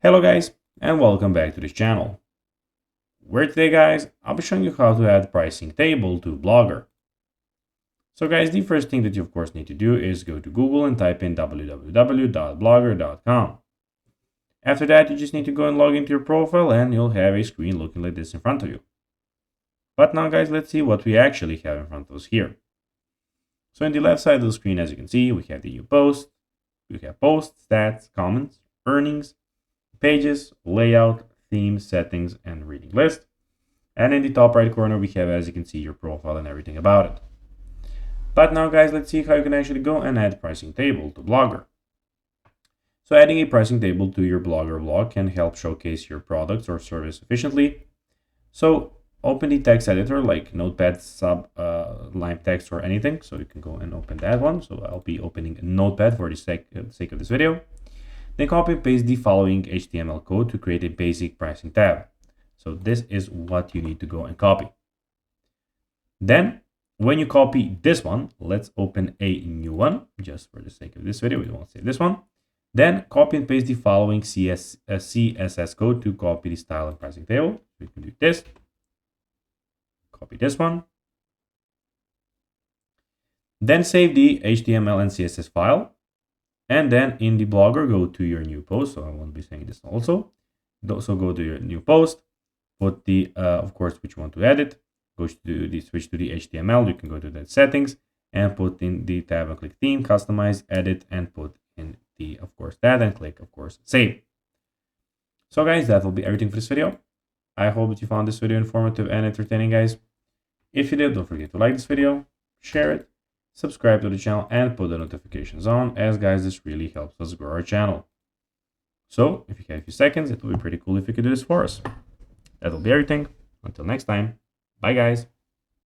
Hello guys, and welcome back to this channel. Where today guys, I'll be showing you how to add pricing table to Blogger. So guys, the first thing that you of course need to do is go to Google and type in www.blogger.com. After that, you just need to go and log into your profile and you'll have a screen looking like this in front of you. But now guys, let's see what we actually have in front of us here. So in the left side of the screen, as you can see, we have the new post, we have posts, stats, comments, earnings, pages, layout, theme, settings, and reading list. And in the top right corner, we have, as you can see, your profile and everything about it. But now guys, let's see how you can actually go and add pricing table to Blogger. So adding a pricing table to your Blogger blog can help showcase your products or service efficiently. So open the text editor like Notepad, line text, or anything. So you can go and open that one. So I'll be opening a Notepad for the sake of this video. Then copy and paste the following HTML code to create a basic pricing tab. So this is what you need to go and copy. Then when you copy this one, let's open a new one just for the sake of this video. We won't save this one. Then copy and paste the following CSS code to copy the style and pricing table. So you can do this. Copy this one. Then save the HTML and CSS file. And then in the Blogger, go to your new post. So I won't be saying this also. So go to your new post, put the, of course, which you want to edit. Go to the switch to the HTML. You can go to the settings and put in the tab and click theme, customize, edit, and put in the, of course, that and click, of course, save. So guys, that will be everything for this video. I hope that you found this video informative and entertaining, guys. If you did, don't forget to like this video, share it, subscribe to the channel, and put the notifications on, as guys, this really helps us grow our channel. So if you have a few seconds, it will be pretty cool if you could do this for us. That will be everything. Until next time, bye guys.